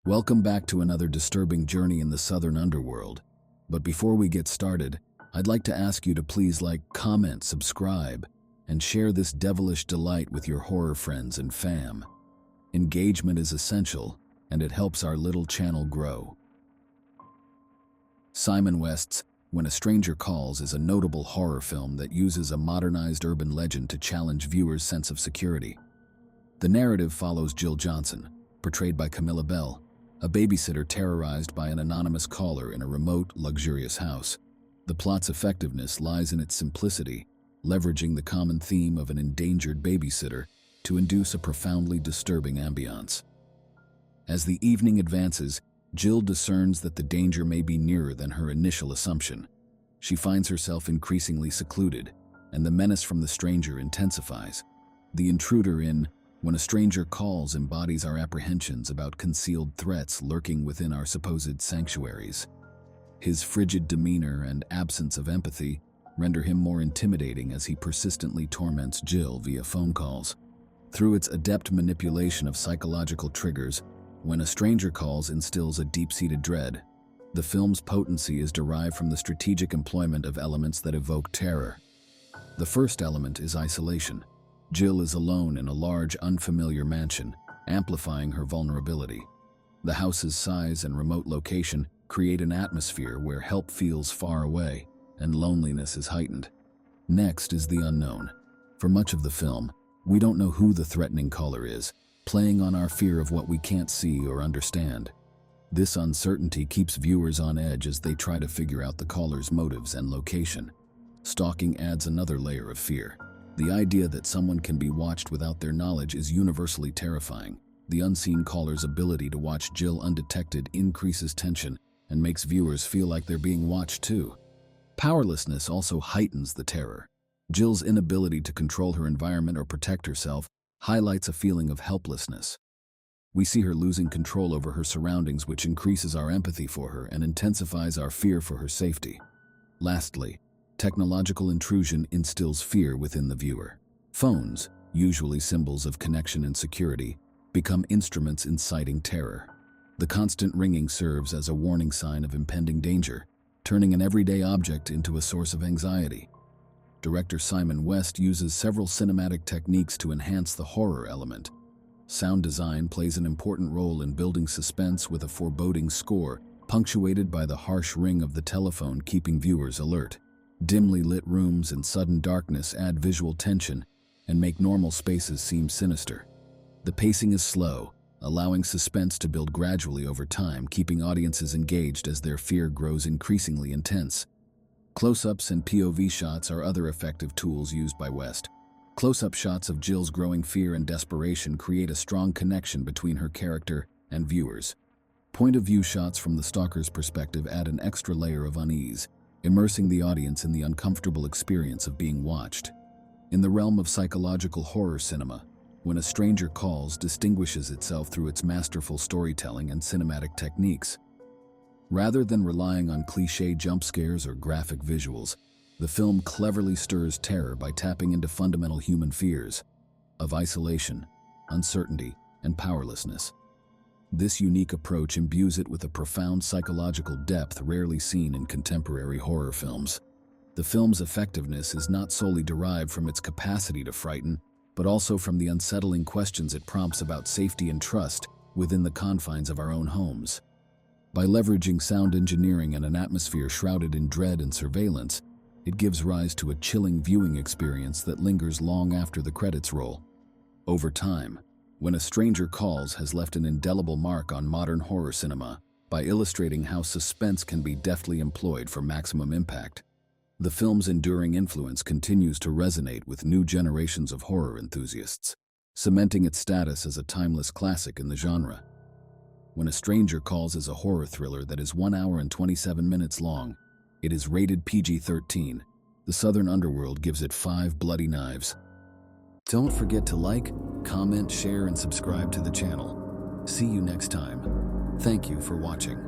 Welcome back to another disturbing journey in the southern underworld. But before we get started, I'd like to ask you to please like, comment, subscribe, and share this devilish delight with your horror friends and fam. Engagement is essential, and it helps our little channel grow. Simon West's When a Stranger Calls is a notable horror film that uses a modernized urban legend to challenge viewers' sense of security. The narrative follows Jill Johnson, portrayed by Camilla Bell, a babysitter terrorized by an anonymous caller in a remote, luxurious house. The plot's effectiveness lies in its simplicity, leveraging the common theme of an endangered babysitter to induce a profoundly disturbing ambiance. As the evening advances, Jill discerns that the danger may be nearer than her initial assumption. She finds herself increasingly secluded, and the menace from the stranger intensifies. The intruder in When a Stranger Calls embodies our apprehensions about concealed threats lurking within our supposed sanctuaries. His frigid demeanor and absence of empathy render him more intimidating as he persistently torments Jill via phone calls. Through its adept manipulation of psychological triggers, When a Stranger Calls instills a deep-seated dread. The film's potency is derived from the strategic employment of elements that evoke terror. The first element is isolation. Jill is alone in a large, unfamiliar mansion, amplifying her vulnerability. The house's size and remote location create an atmosphere where help feels far away and loneliness is heightened. Next is the unknown. For much of the film, we don't know who the threatening caller is, playing on our fear of what we can't see or understand. This uncertainty keeps viewers on edge as they try to figure out the caller's motives and location. Stalking adds another layer of fear. The idea that someone can be watched without their knowledge is universally terrifying. The unseen caller's ability to watch Jill undetected increases tension and makes viewers feel like they're being watched too. Powerlessness also heightens the terror. Jill's inability to control her environment or protect herself highlights a feeling of helplessness. We see her losing control over her surroundings, which increases our empathy for her and intensifies our fear for her safety. Lastly, technological intrusion instills fear within the viewer. Phones, usually symbols of connection and security, become instruments inciting terror. The constant ringing serves as a warning sign of impending danger, turning an everyday object into a source of anxiety. Director Simon West uses several cinematic techniques to enhance the horror element. Sound design plays an important role in building suspense with a foreboding score, punctuated by the harsh ring of the telephone keeping viewers alert. Dimly lit rooms and sudden darkness add visual tension and make normal spaces seem sinister. The pacing is slow, allowing suspense to build gradually over time, keeping audiences engaged as their fear grows increasingly intense. Close-ups and POV shots are other effective tools used by West. Close-up shots of Jill's growing fear and desperation create a strong connection between her character and viewers. Point-of-view shots from the stalker's perspective add an extra layer of unease, immersing the audience in the uncomfortable experience of being watched. In the realm of psychological horror cinema, When a Stranger Calls distinguishes itself through its masterful storytelling and cinematic techniques. Rather than relying on cliché jump scares or graphic visuals, the film cleverly stirs terror by tapping into fundamental human fears of isolation, uncertainty, and powerlessness. This unique approach imbues it with a profound psychological depth rarely seen in contemporary horror films. The film's effectiveness is not solely derived from its capacity to frighten, but also from the unsettling questions it prompts about safety and trust within the confines of our own homes. By leveraging sound engineering and an atmosphere shrouded in dread and surveillance, it gives rise to a chilling viewing experience that lingers long after the credits roll. Over time, When a Stranger Calls has left an indelible mark on modern horror cinema by illustrating how suspense can be deftly employed for maximum impact. The film's enduring influence continues to resonate with new generations of horror enthusiasts, cementing its status as a timeless classic in the genre. When a Stranger Calls is a horror thriller that is 1 hour and 27 minutes long. It is rated PG-13. The Southern Underworld gives it 5 bloody knives. Don't forget to like, comment, share, and subscribe to the channel. See you next time. Thank you for watching.